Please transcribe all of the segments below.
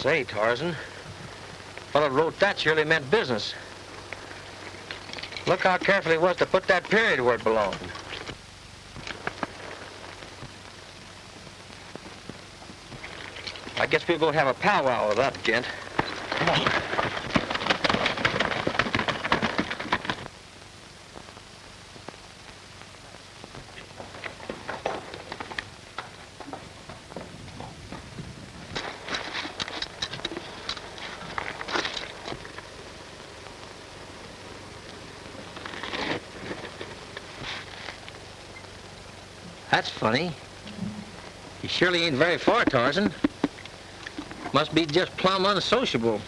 Say, Tarzan, fellow wrote that surely meant business. Look how careful he was to put that period where it belonged. I guess we'll go have a powwow with that gent. Come on. That's funny. You surely ain't very far, Tarzan. Must be just plumb unsociable.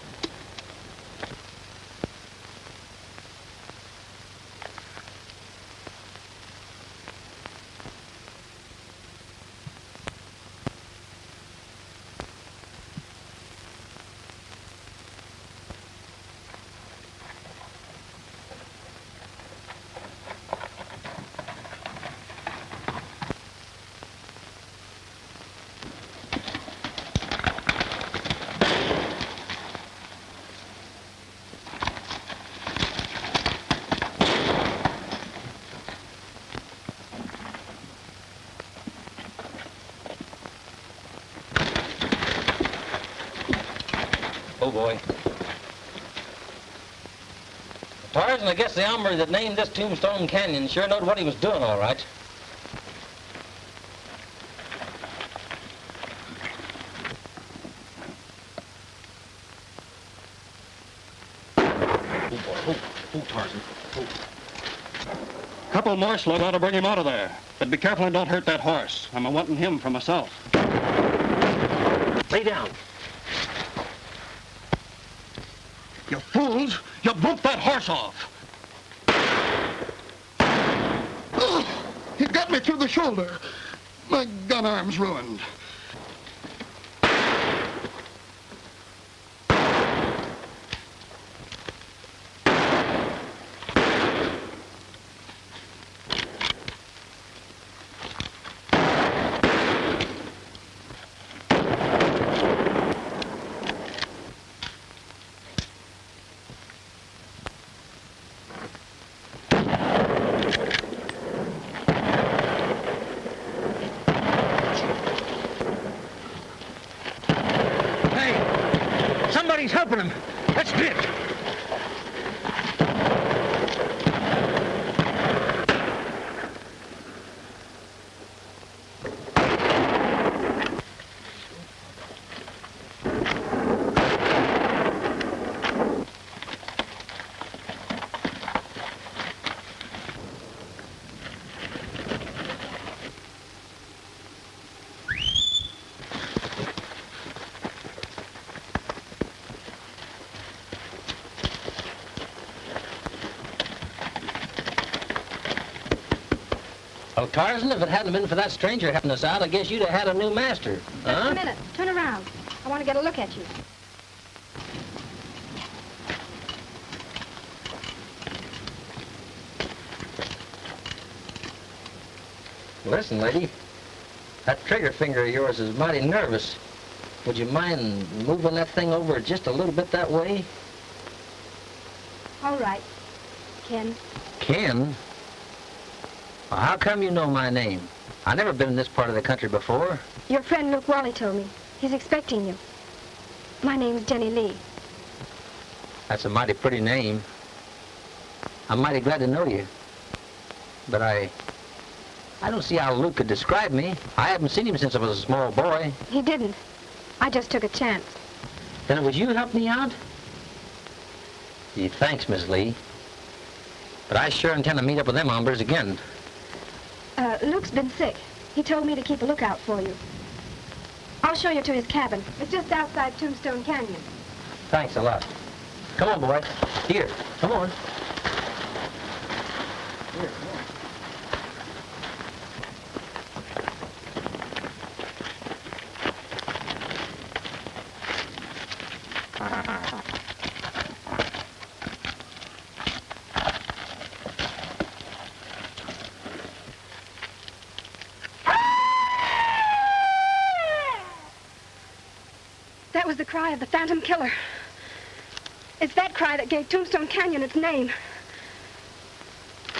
Oh, boy. Tarzan, I guess the hombre that named this Tombstone Canyon sure knowed what he was doing, all right. Oh, boy. Oh, Tarzan. Oh. Couple more slug ought to bring him out of there. But be careful and don't hurt that horse. I'm a-wanting him for myself. Lay down. You fools! You bumped that horse off! Oh, he got me through the shoulder. My gun arm's ruined. Somebody's helping him. Let's get. Well, Tarzan, if it hadn't been for that stranger helping us out, I guess you'd have had a new master. Just a minute. Turn around. I want to get a look at you. Listen, lady, that trigger finger of yours is mighty nervous. Would you mind moving that thing over just a little bit that way? All right. Ken. Ken? Well, how come you know my name? I've never been in this part of the country before. Your friend Luke Wally told me. He's expecting you. My name's Jenny Lee. That's a mighty pretty name. I'm mighty glad to know you. But I don't see how Luke could describe me. I haven't seen him since I was a small boy. He didn't. I just took a chance. Then would you help me out? Gee, thanks, Miss Lee. But I sure intend to meet up with them hombres again. Luke's been sick. He told me to keep a lookout for you. I'll show you to his cabin. It's just outside Tombstone Canyon. Thanks a lot. Come on, boy. Here, come on. Here, come on. That was the cry of the Phantom Killer. It's that cry that gave Tombstone Canyon its name.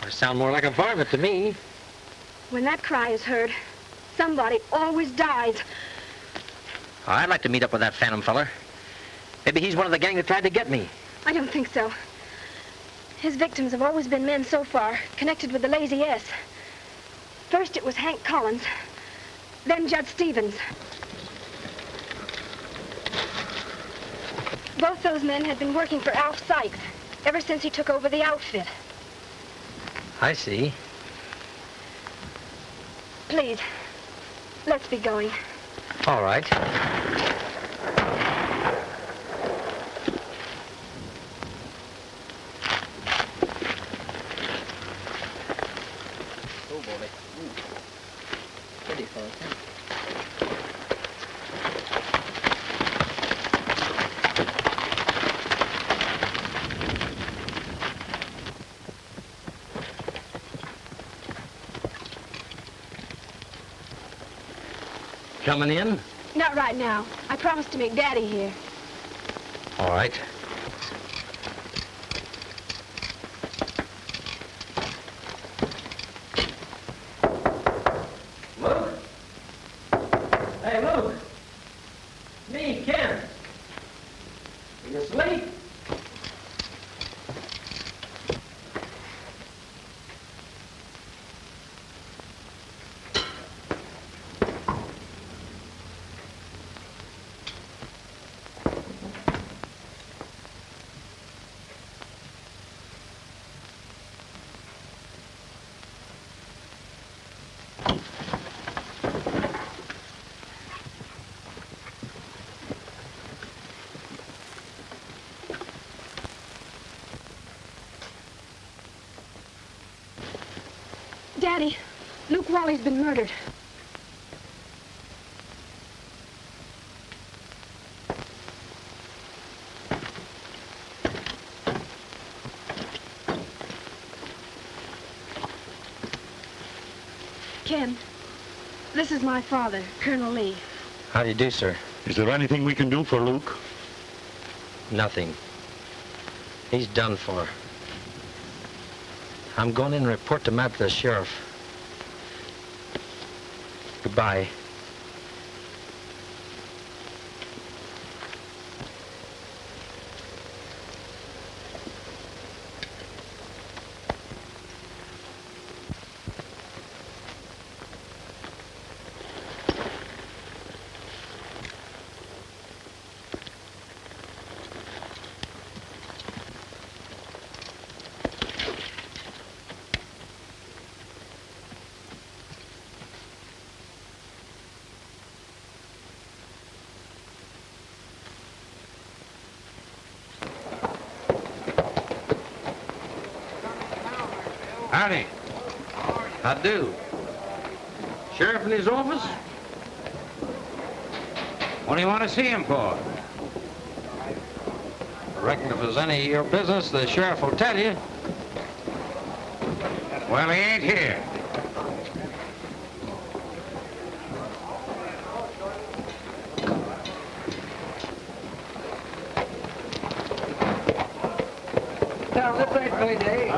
It sounds more like a varmint to me. When that cry is heard, somebody always dies. I'd like to meet up with that Phantom feller. Maybe he's one of the gang that tried to get me. I don't think so. His victims have always been men so far, connected with the Lazy S. First it was Hank Collins, then Judd Stevens. Both those men had been working for Alf Sykes ever since he took over the outfit. I see. Please, let's be going. All right. Oh, boy. Pretty fun. Coming in? Not right now. I promised to meet Daddy here. All right. Luke? Hey, Luke. Me, Ken. Are you asleep? Daddy, Luke Wally's been murdered. Ken, this is my father, Colonel Lee. How do you do, sir? Is there anything we can do for Luke? Nothing. He's done for. I'm going in and report the map to the sheriff. Goodbye. Howdy. I do. Sheriff in his office? What do you want to see him for? I reckon if there's any of your business, the sheriff will tell you. Well, he ain't here. Now, this ain't payday.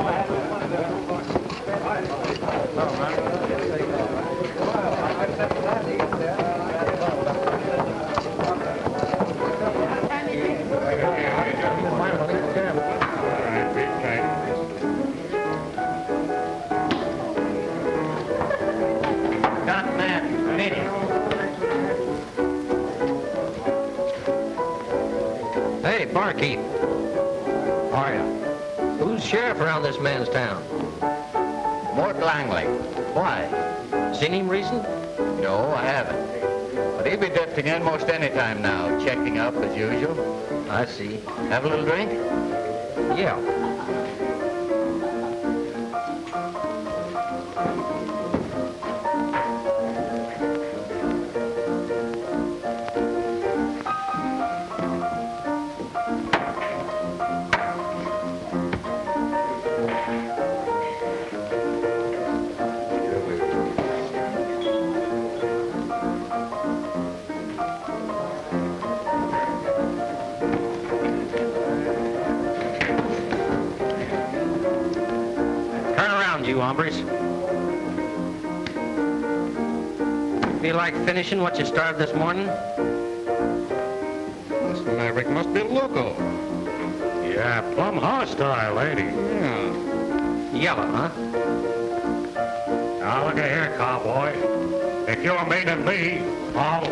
Hey, barkeep. How are you? Who's sheriff around this man's town? Mort Langley. Why? Seen him recent? No, I haven't. But he'll be drifting in most any time now, checking up as usual. I see. Have a little drink? Yeah. hombres. Feel like finishing what you started this morning? This Maverick must be loco. Yeah, plumb hostile, lady. Yeah. Yellow, huh? Now, look at here, cowboy. If you're meaning me, I'll...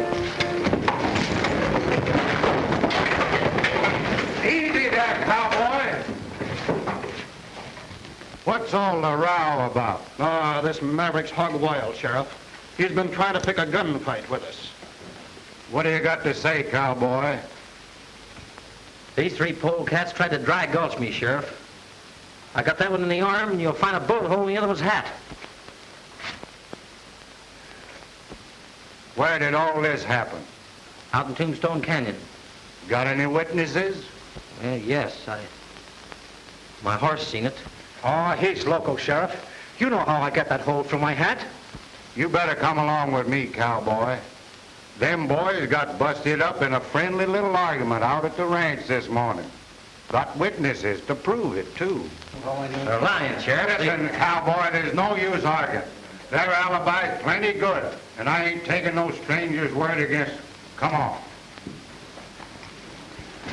Easy there, cowboy. What's all the row about? This Maverick's hog wild, Sheriff. He's been trying to pick a gunfight with us. What do you got to say, cowboy? These three polecats tried to dry gulch me, Sheriff. I got that one in the arm, and you'll find a bullet hole in the other one's hat. Where did all this happen? Out in Tombstone Canyon. Got any witnesses? Yes, my horse seen it. Oh, he's loco, Sheriff. You know how I got that hole through my hat. You better come along with me, cowboy. Them boys got busted up in a friendly little argument out at the ranch this morning. Got witnesses to prove it, too. They're lying, Sheriff. Listen, cowboy, there's no use arguing. Their alibi's plenty good, and I ain't taking no stranger's word against them. Come on.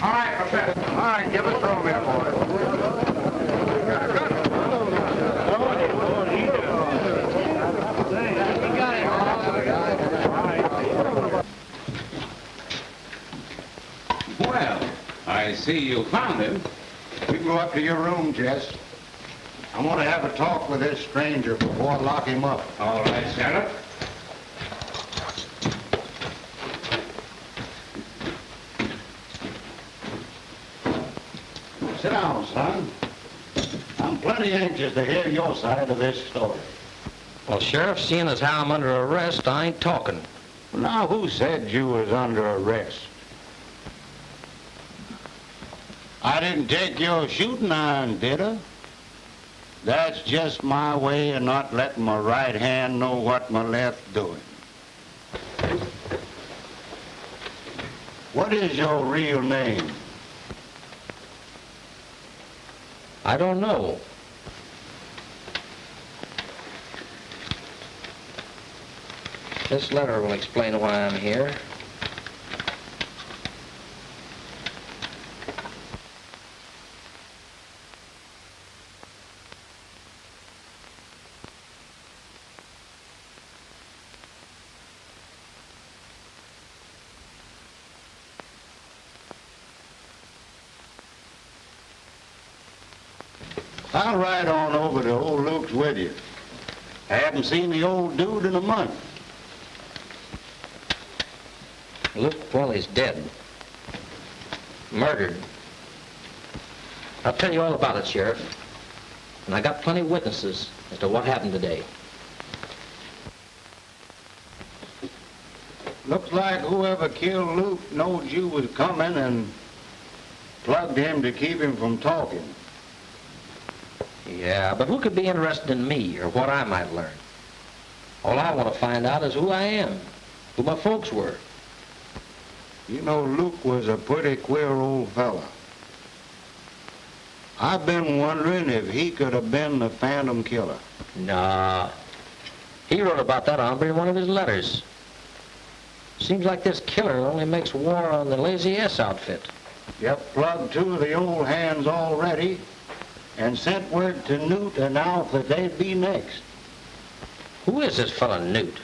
All right, Professor. All right, give us room here, boys. Well, I see you found him. We go up to your room, Jess. I want to have a talk with this stranger before I lock him up. All right, Sheriff. Sit down, son. I'm plenty anxious to hear your side of this story. Well, Sheriff, seeing as how I'm under arrest, I ain't talking. Now, who said you was under arrest? I didn't take your shooting iron, did I? That's just my way of not letting my right hand know what my left doing. What is your real name? I don't know. This letter will explain why I'm here. I'll ride on over to old Luke's with you. I haven't seen the old dude in a month. Luke, well, he's dead. Murdered. I'll tell you all about it, Sheriff. And I got plenty of witnesses as to what happened today. Looks like whoever killed Luke knowed you was coming and plugged him to keep him from talking. Yeah, but who could be interested in me or what I might learn? All I want to find out is who I am, who my folks were. You know, Luke was a pretty queer old fella. I've been wondering if he could have been the Phantom Killer. Nah. He wrote about that hombre in one of his letters. Seems like this killer only makes war on the Lazy S outfit. Yep, plugged two of the old hands already and sent word to Newt and Alf that they'd be next. Who is this fella Newt?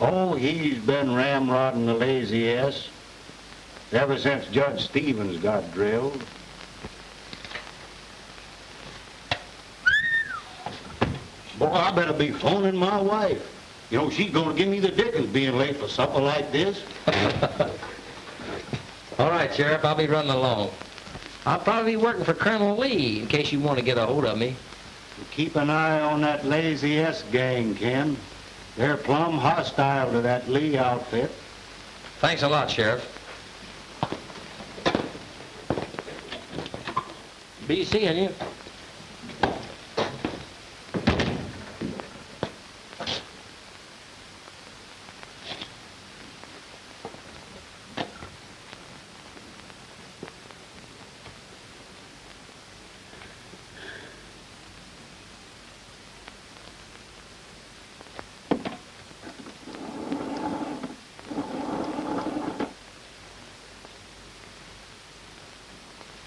Oh, he's been ramrodding the Lazy S ever since Judge Stevens got drilled. Boy, I better be phoning my wife. You know, she's gonna give me the dickens being late for supper like this. All right, Sheriff, I'll be running along. I'll probably be working for Colonel Lee in case you want to get a hold of me. Keep an eye on that Lazy S gang, Ken. They're plumb hostile to that Lee outfit. Thanks a lot, Sheriff. Be seeing you.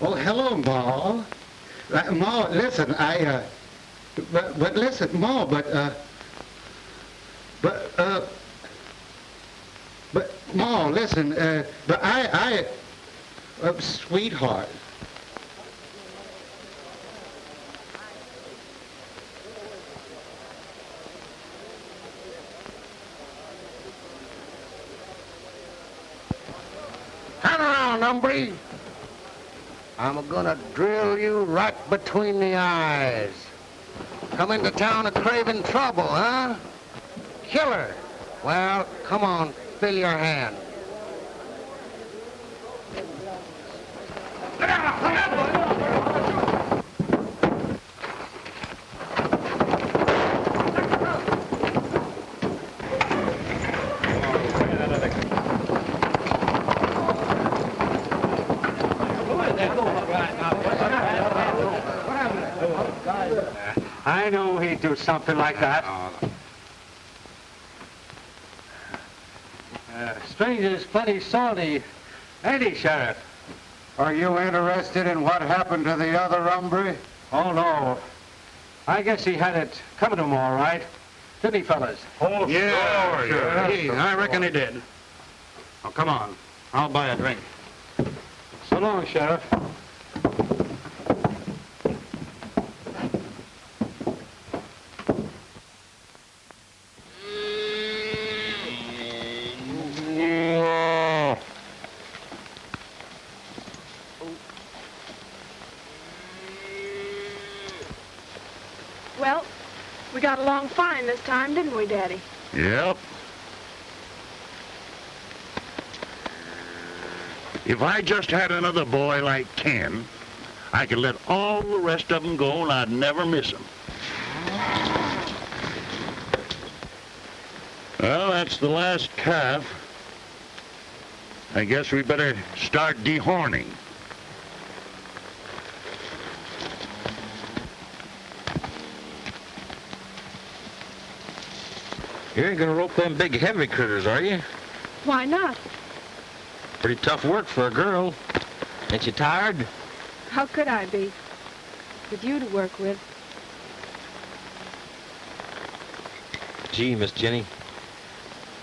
Oh, hello, Ma. Ma, listen, but listen, Ma, but, Ma, listen, sweetheart. Turn around, hombre. I'm gonna drill you right between the eyes. Come into town a craving trouble, huh? Killer. Well, come on, fill your hand. I knew he'd do something like that. Stranger's plenty salty, ain't he, Sheriff? Are you interested in what happened to the other hombre? Oh, no. I guess he had it coming to him all right. Didn't he, fellas? Oh, Yeah, sure. Hey, I reckon he did. Oh, come on. I'll buy a drink. So long, Sheriff. Well, we got along fine this time, didn't we, Daddy? Yep. If I just had another boy like Ken, I could let all the rest of them go and I'd never miss them. Well, that's the last calf. I guess we better start dehorning. You ain't gonna rope them big heavy critters, are you? Why not? Pretty tough work for a girl. Ain't you tired? How could I be? With you to work with. Gee, Miss Jenny,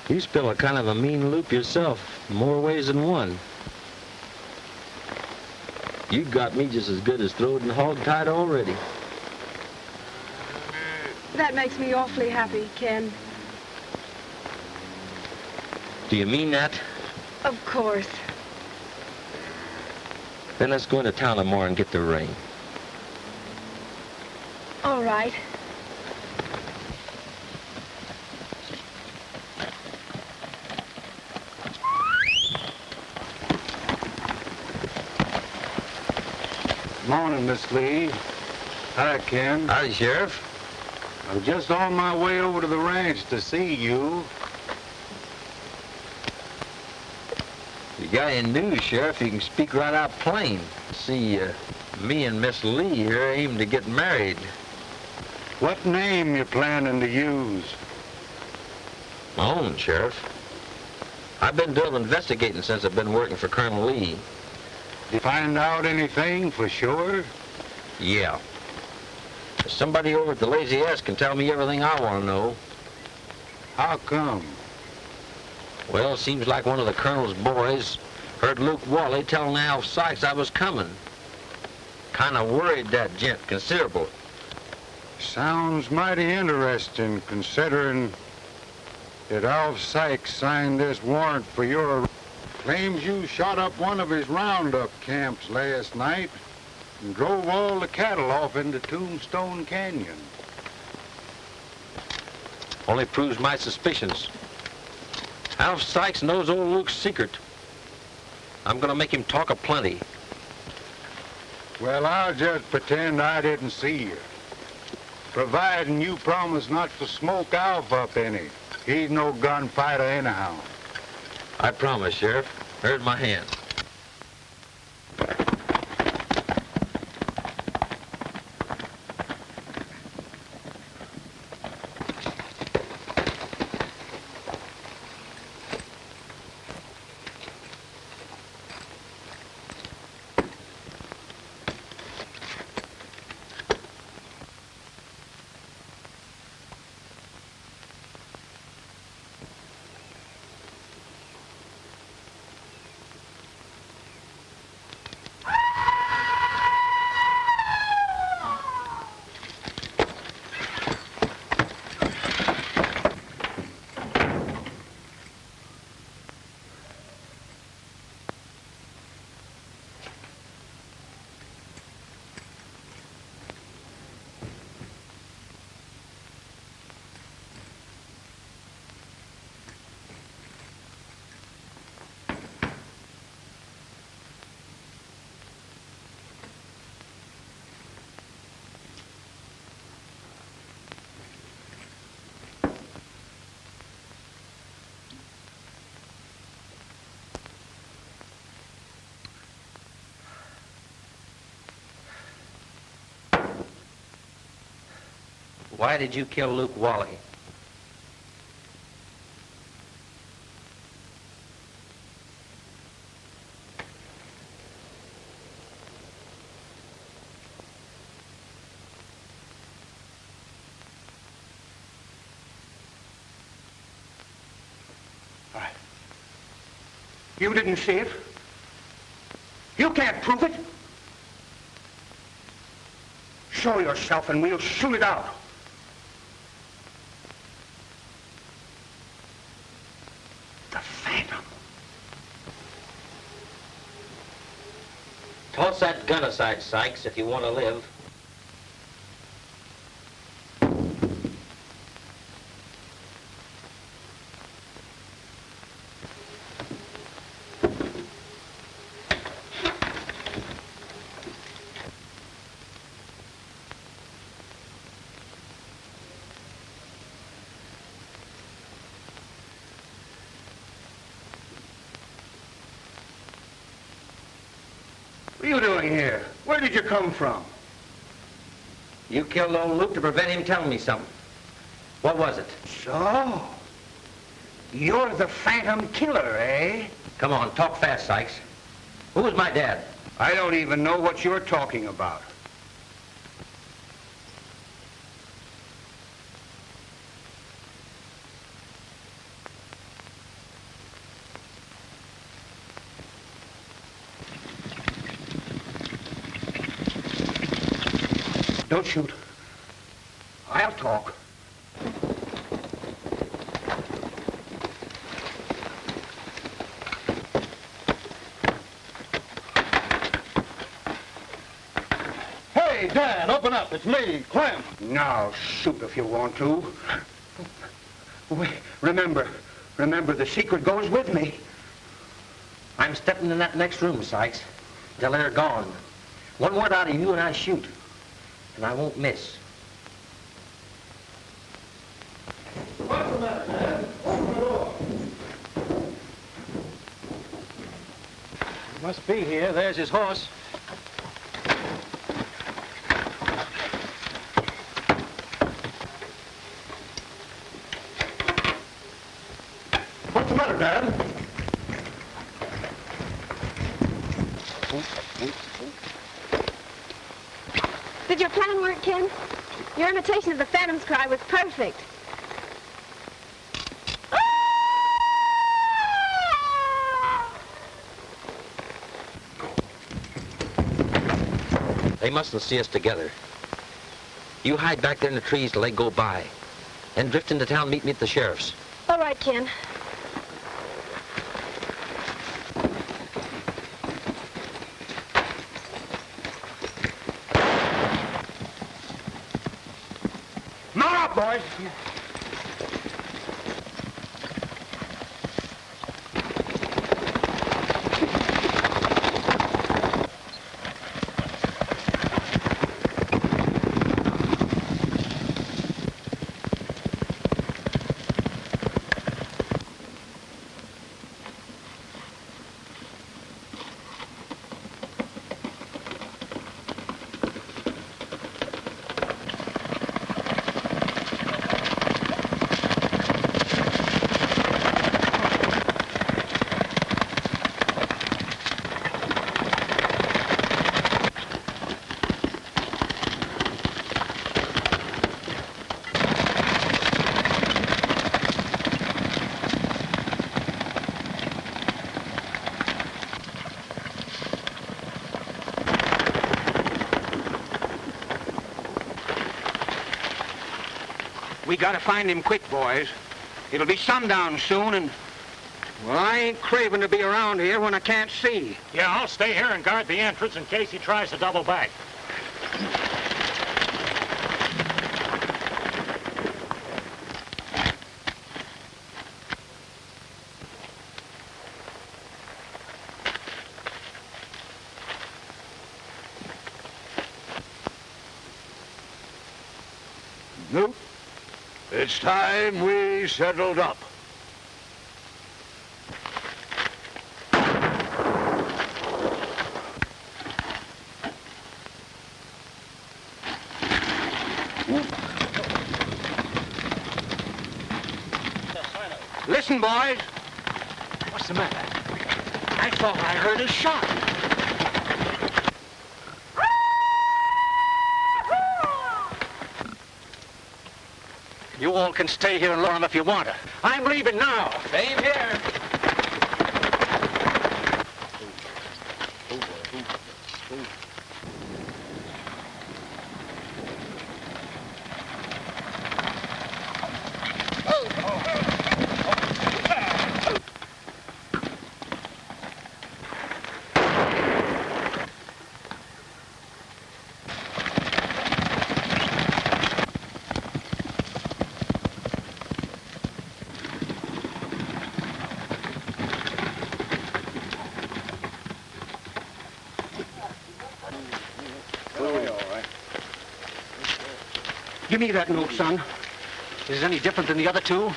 you spill a kind of a mean loop yourself, more ways than one. You got me just as good as throwed and hog-tied already. That makes me awfully happy, Ken. Do you mean that? Of course. Then let's go into town tomorrow and get the ring. All right. Morning, Miss Lee. Hi, Ken. Howdy, Sheriff. I'm just on my way over to the ranch to see you. You got any news, Sheriff? You can speak right out plain. See, me and Miss Lee here aim to get married. What name you planning to use? My own, Sheriff. I've been doing investigating since I've been working for Colonel Lee. Did you find out anything for sure? Yeah. Somebody over at the Lazy S can tell me everything I want to know. How come? Well, it seems like one of the Colonel's boys heard Luke Wally telling Alf Sykes I was coming. Kind of worried that gent considerable. Sounds mighty interesting, considering that Alf Sykes signed this warrant for your arrest. Claims you shot up one of his roundup camps last night and drove all the cattle off into Tombstone Canyon. Only proves my suspicions. Alf Sykes knows old Luke's secret. I'm gonna make him talk aplenty. Well, I'll just pretend I didn't see you. Providing you promise not to smoke Alf up any. He's no gunfighter anyhow. I promise, Sheriff. Here's my hand. Why did you kill Luke Wally? You didn't see it? You can't prove it? Show yourself and we'll shoot it out. The Phantom. Toss that gun aside, Sykes, if you want to live. What are you doing here? Where did you come from? You killed old Luke to prevent him telling me something. What was it? So, you're the Phantom Killer, eh? Come on, talk fast, Sykes. Who was my dad? I don't even know what you're talking about. Don't shoot. I'll talk. Hey, Dad, open up. It's me, Clem. Now, shoot if you want to. Wait, remember, the secret goes with me. I'm stepping in that next room, Sykes, till they're gone. One word out of you and I shoot. And I won't miss. What's the matter, Dad? Open the door. He must be here. There's his horse. What's the matter, Dad? Did your plan work, Ken? Your imitation of the Phantom's cry was perfect. They mustn't see us together. You hide back there in the trees till they go by. Then drift into town, meet me at the sheriff's. All right, Ken. Mount up, boys. We gotta find him quick, boys. It'll be sundown soon, and, well, I ain't craving to be around here when I can't see. Yeah, I'll stay here and guard the entrance in case he tries to double back. Nope. It's time we settled up. hidden, boys. What's the matter? I thought I heard a shot. You all can stay here and learn if you want to. I'm leaving now. Same here. Give me that note, son. Is it any different than the other two?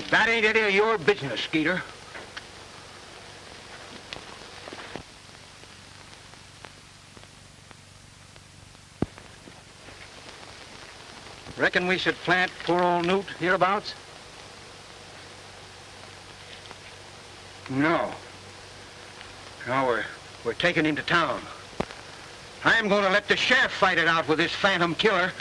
That ain't any of your business, Skeeter. Reckon we should plant poor old Newt hereabouts? No. No, we're taking him to town. I'm going to let the sheriff fight it out with this phantom killer.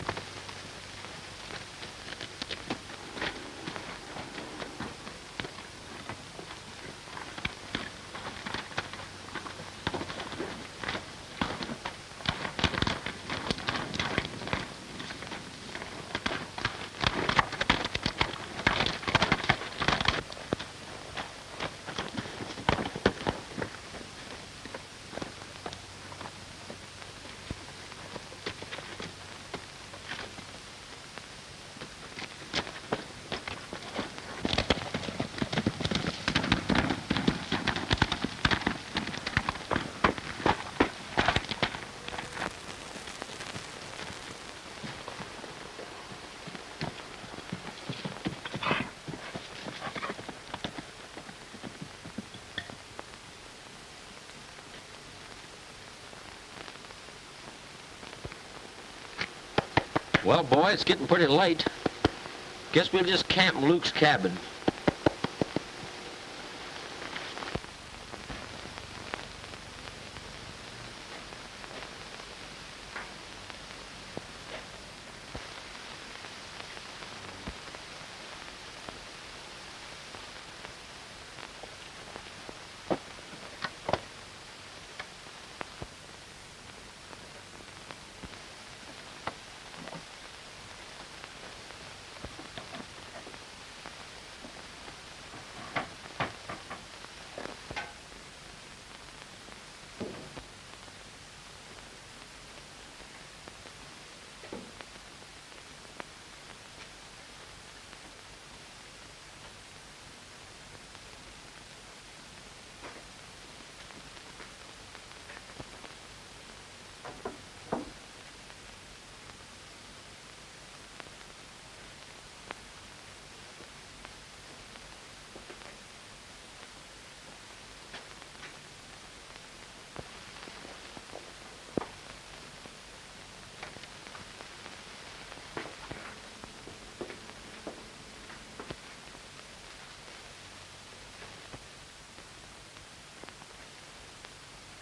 Well, boy, it's getting pretty late. Guess we'll just camp in Luke's cabin.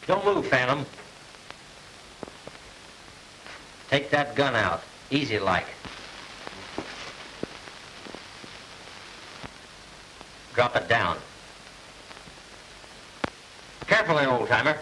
Don't move, Phantom. Take that gun out. Easy like. Drop it down. Carefully, old-timer.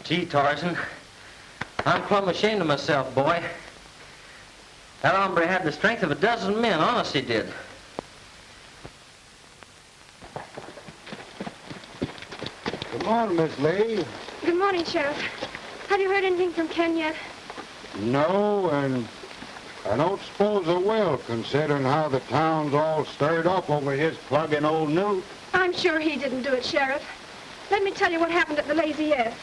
Gee, Tarzan, I'm plumb ashamed of myself, boy. That hombre had the strength of a dozen men, honest he did. Come on, Miss Lee. Good morning, Sheriff. Have you heard anything from Ken yet? No, and I don't suppose I will, considering how the town's all stirred up over his plugging old Newt. I'm sure he didn't do it, Sheriff. Let me tell you what happened at the Lazy S.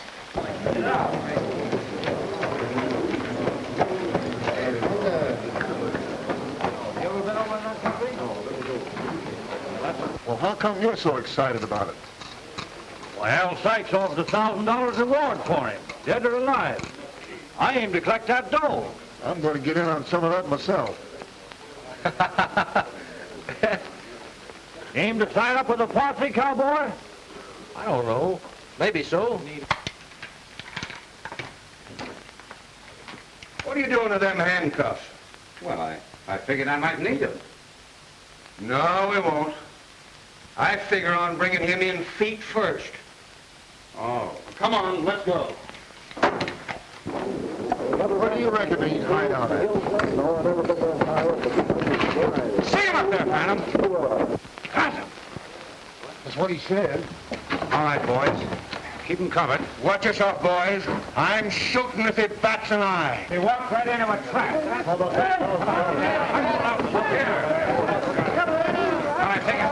Well, how come you're so excited about it? Well, Alf Sykes offered $1,000 reward for him, dead or alive. I aim to collect that dough. I'm going to get in on some of that myself. Aim to sign up with the posse, cowboy? I don't know. Maybe so. What are you doing to them handcuffs? Well, I figured I might need them. No, we won't. I figure on bringing him in feet first. Oh. Come on, let's go. Where do you reckon he'd hide out at? See him up there, Phantom. Got him. That's what he said. All right, boys. Keep him covered. Watch yourself, boys. I'm shooting if it bats an eye. He walked right into a trap. All right, take it.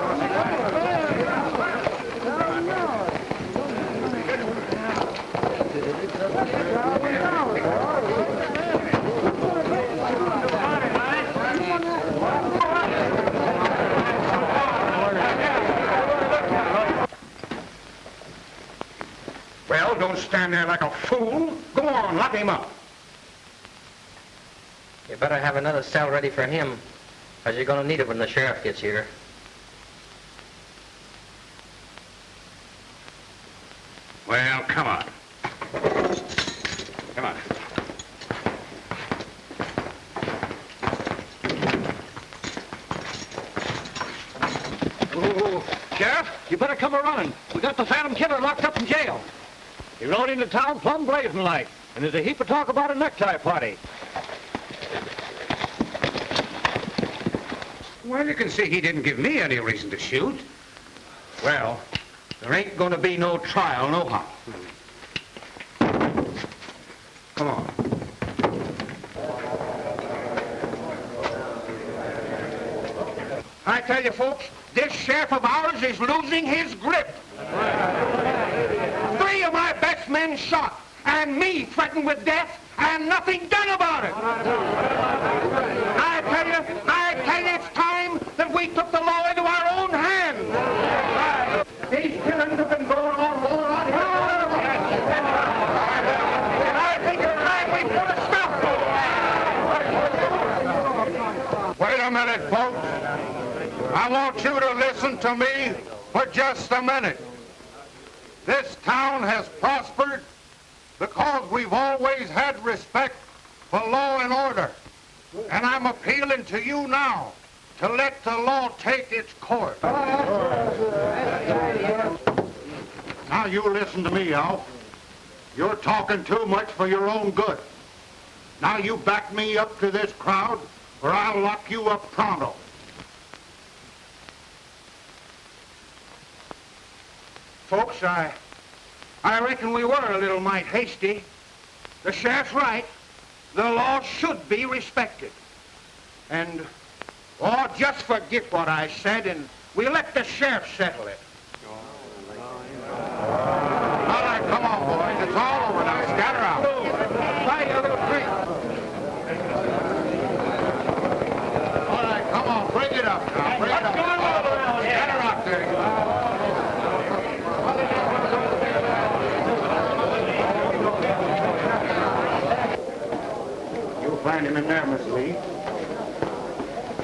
Well, don't stand there like a fool. Go on, lock him up. You better have another cell ready for him, because you're going to need it when the sheriff gets here. Well, come on. Come on. Oh, Sheriff, you better come a-running. We got the Phantom Killer locked up in jail. He rode into town plumb blazing like, and there's a heap of talk about a necktie party. Well, you can see he didn't give me any reason to shoot. Well, there ain't gonna be no trial, nohow. Come on. I tell you, folks, this sheriff of ours is losing his grip. 3 of my best men shot, and me threatened with death, and nothing done about it. I tell you, it's time that we took the law into our own hands. These killings have been going on more on here. And I think it's time we put a stop to it. Wait a minute, folks. I want you to listen to me for just a minute. This town has prospered because we've always had respect for law and order. And I'm appealing to you now to let the law take its course. Now you listen to me, Alf. You're talking too much for your own good. Now you back me up to this crowd, or I'll lock you up pronto. Folks, I reckon we were a little mite hasty. The sheriff's right. The law should be respected. And, just forget what I said, and we'll let the sheriff settle it. All right, come on, boys. It's all over now. Scatter out. Buy you a little drink. All right, come on. Bring it up now. Bring it up. Scatter out there. You'll find him in there, Miss Lee.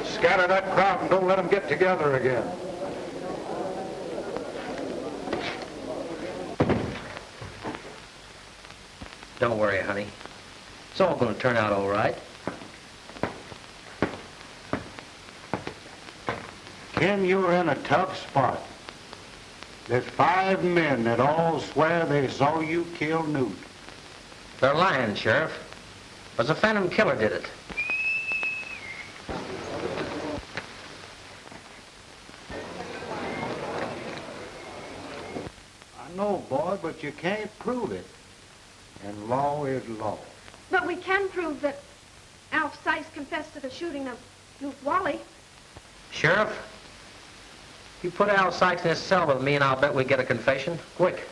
Scatter that crowd and don't let them get together again. Don't worry, honey. It's all going to turn out all right. Ken, you're in a tough spot. There's 5 men that all swear they saw you kill Newt. They're lying, Sheriff. It was a phantom killer did it. I know, boy, but you can't prove it. And law is law. But we can prove that Alf Sykes confessed to the shooting of Luke Wally. Sheriff, you put Alf Sykes in his cell with me and I'll bet we get a confession. Quick.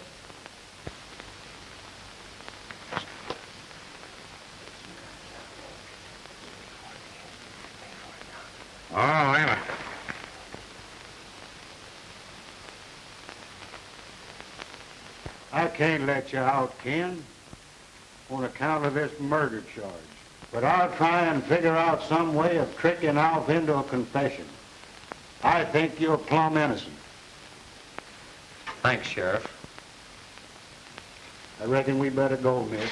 Oh, Emma. I can't let you out, Ken, on account of this murder charge. But I'll try and figure out some way of tricking Alf into a confession. I think you're plumb innocent. Thanks, Sheriff. I reckon we better go, miss.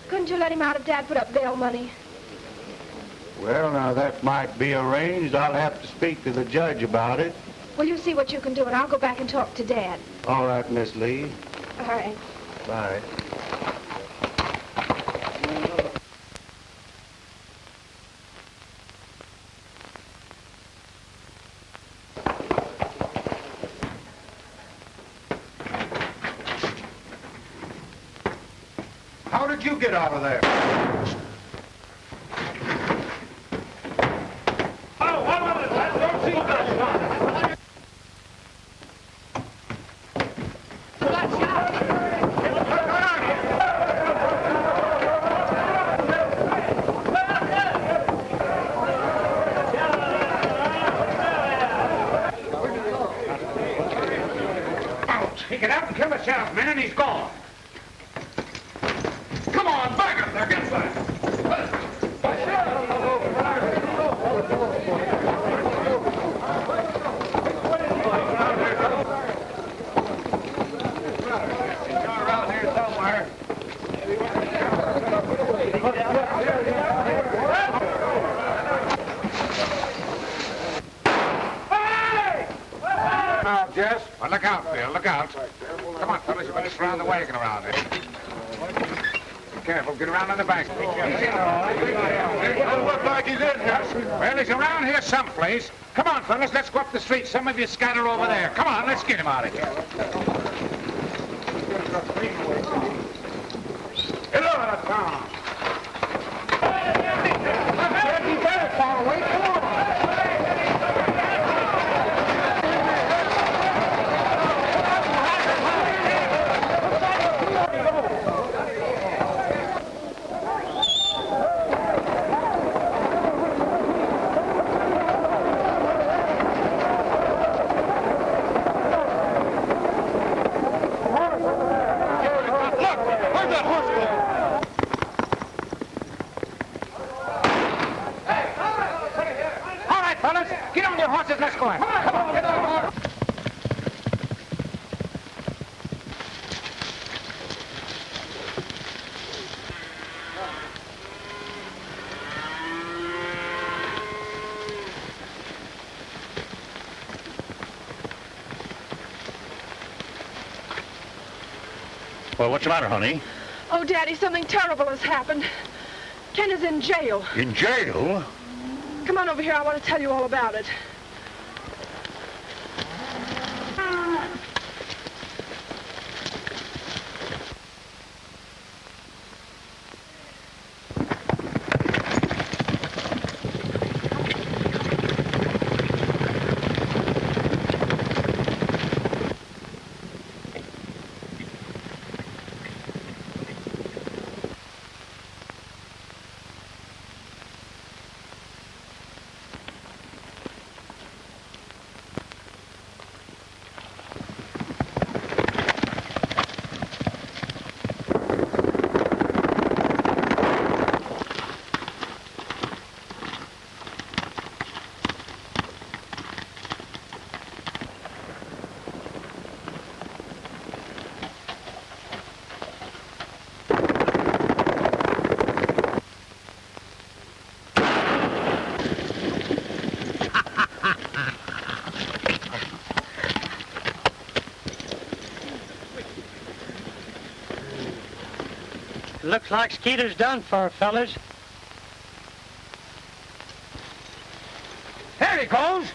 Couldn't you let him out if Dad put up bail money? Well, now, that might be arranged. I'll have to speak to the judge about it. Well, you see what you can do, and I'll go back and talk to Dad. All right, Miss Lee. All right. Bye. How did you get out of there? He got out and killed the sheriff, man, and he's gone. Come on, back up there, get back. You're around here somewhere. Now, Jess. Well, look out, Bill, look out. Come on, fellas, you better surround the wagon around there. Be careful, get around on the back. Doesn't look like he's in here. Well, he's around here someplace. Come on, fellas, let's go up the street. Some of you scatter over there. Come on, let's get him out of here. Get out of town. You better fall away. Come on. Get on your horses, let's go. Come on, get on. Well, what's the matter, honey? Oh, Daddy, something terrible has happened. Ken is in jail. In jail? Come on over here. I want to tell you all about it. Looks like Skeeter's done for, fellas. There he goes.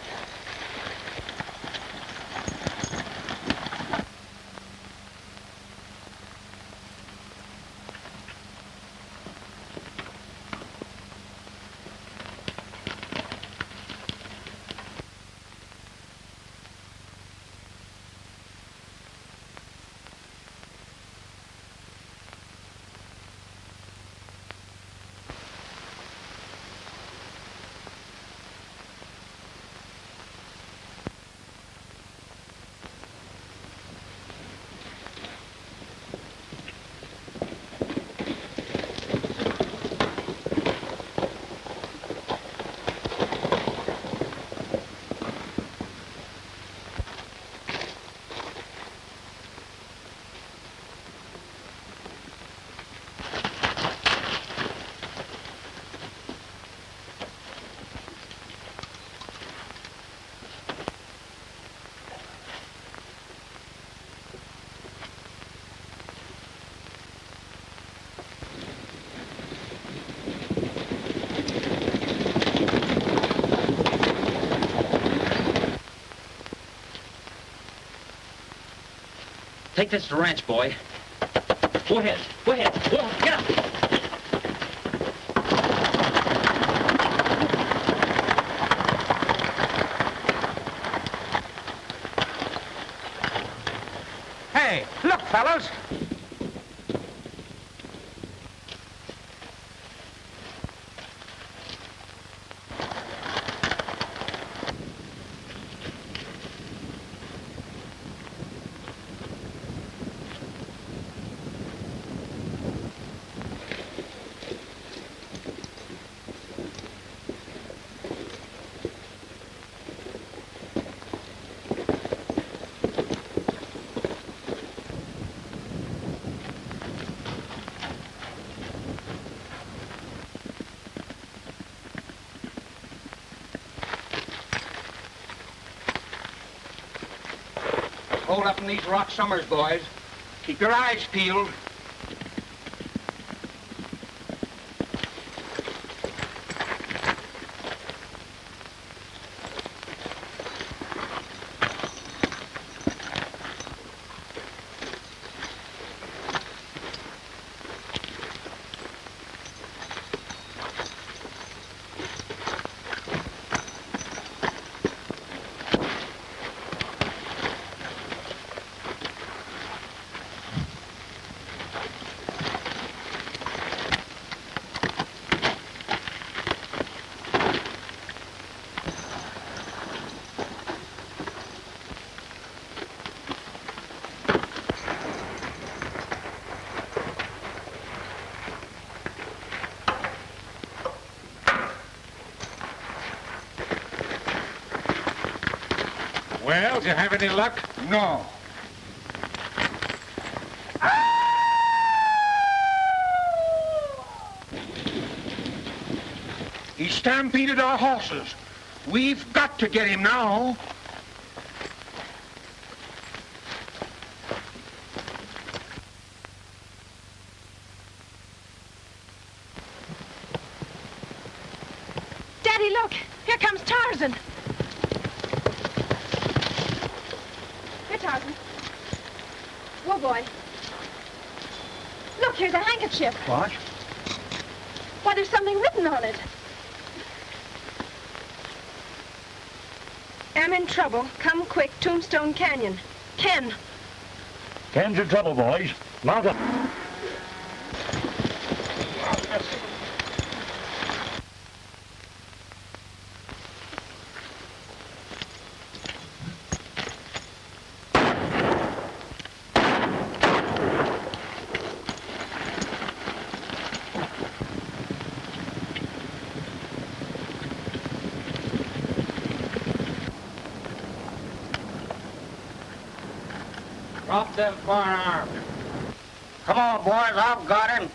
Take this to the ranch, boy. Go ahead. Go ahead. Go on. Get up. Hey, look, fellas. Hold up in these rock summers, boys. Keep your eyes peeled. Well, did you have any luck? No. He stampeded our horses. We've got to get him now. Daddy, look! Here comes Tarzan. Here, Tarzan. Whoa, boy. Look, here's a handkerchief. What? Why, there's something written on it. Am in trouble. Come quick, Tombstone Canyon. Ken. Ken's in trouble, boys. Mount up. Drop them firearms. Come on, boys, I've got him.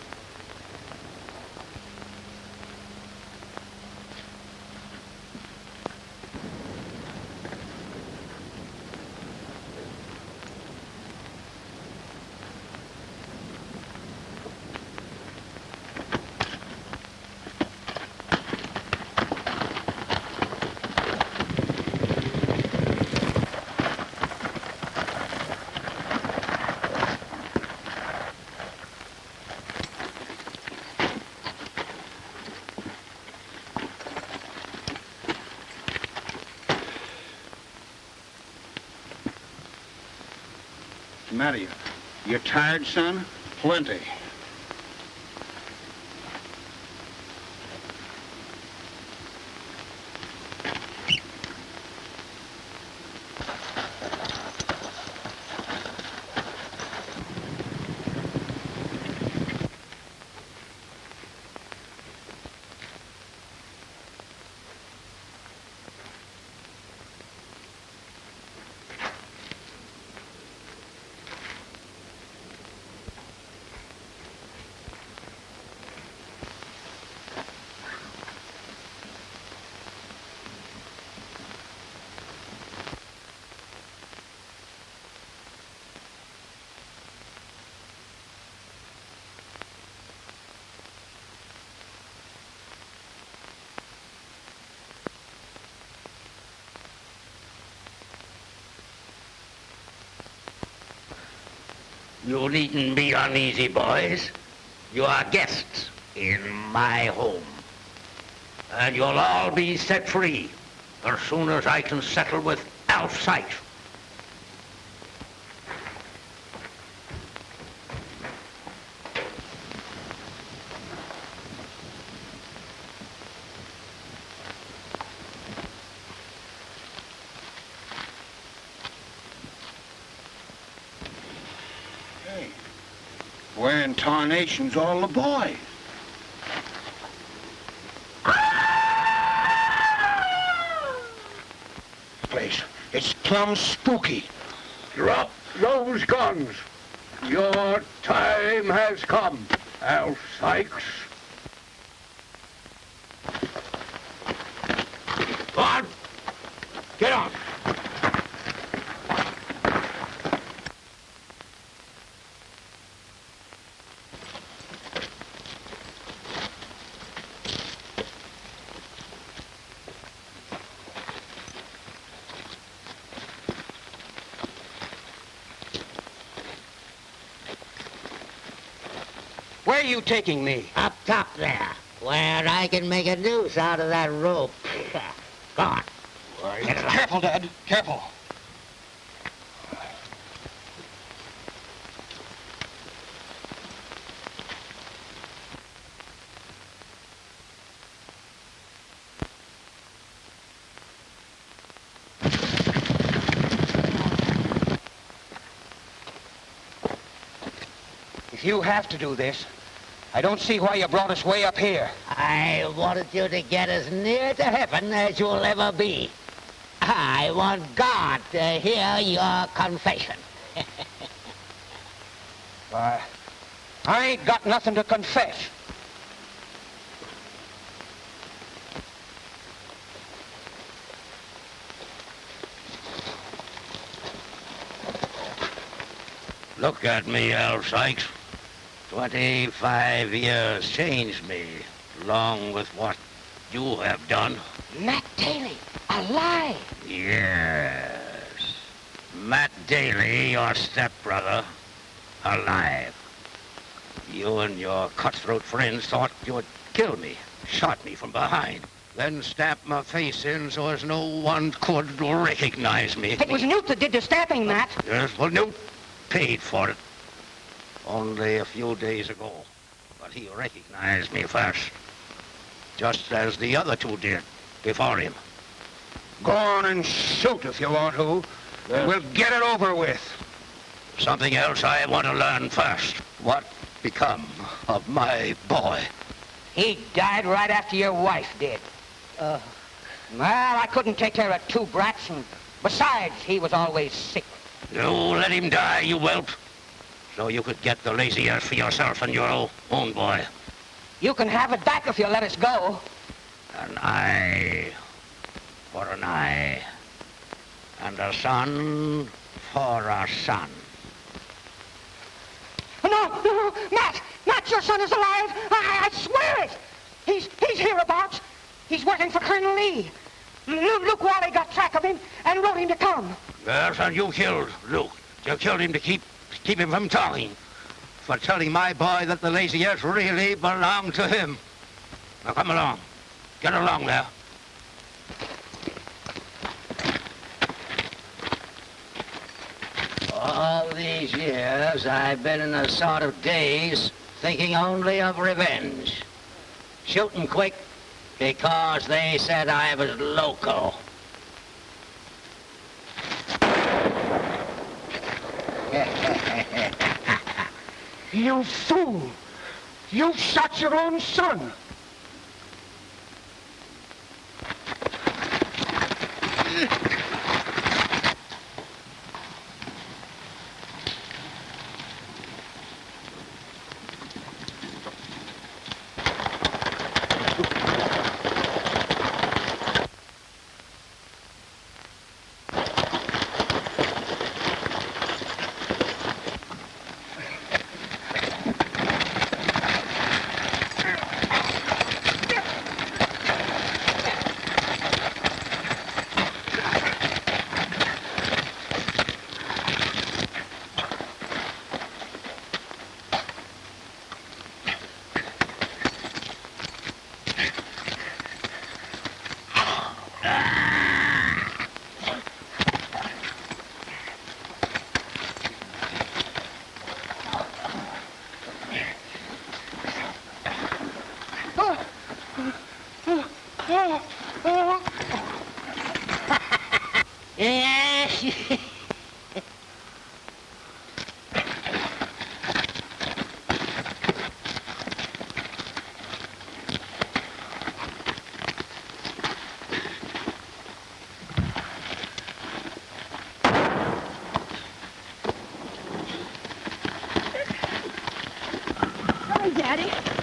matter? You tired, son? Plenty. You needn't be uneasy, boys. You are guests in my home. And you'll all be set free as soon as I can settle with Alf Sykes. Where in tarnation's all the boys? Place, it's plumb spooky. Drop those guns. Your time has come, Alf Sykes. Go on. Get on. Where are you taking me? Up top there, where I can make a noose out of that rope. Go on. Careful, Dad. Careful. If you have to do this, I don't see why you brought us way up here. I wanted you to get as near to heaven as you'll ever be. I want God to hear your confession. I ain't got nothing to confess. Look at me, Alf Sykes. 25 years changed me, along with what you have done. Matt Daly, alive! Yes. Matt Daly, your stepbrother, alive. You and your cutthroat friends thought you would kill me, shot me from behind, then stabbed my face in so as no one could recognize me. It was Newt that did the stabbing, Matt. Yes, well, Newt paid for it. Only a few days ago. But he recognized me first. Just as the other two did before him. Go on and shoot if you want to. And we'll get it over with. Something else I want to learn first. What become of my boy? He died right after your wife did. Well, I couldn't take care of two brats, and besides, he was always sick. You let him die, you whelp. So you could get the lazy earth for yourself and your own boy. You can have it back if you let us go. An eye for an eye, and a son for a son. No, Matt! Matt, your son is alive! I swear it! He's hereabouts. He's working for Colonel Lee. Luke Wally got track of him and wrote him to come. Yes, and you killed Luke. You killed him to keep him from talking. For telling my boy that the lazy earth really belonged to him. Now come along. Get along there. All these these years, I've been in a sort of daze, thinking only of revenge. Shooting quick because they said I was loco. You fool! You shot your own son! Daddy.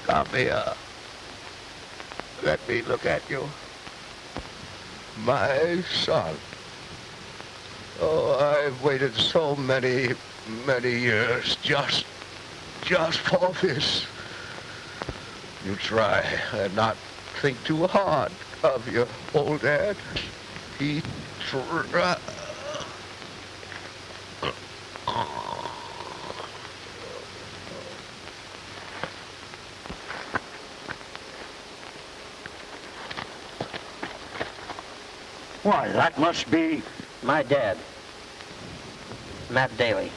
Come here. Let me look at you. My son. Oh, I've waited so many years just for this. You try and not think too hard of your old dad. He try. Why, that must be... My dad, Matt Daly.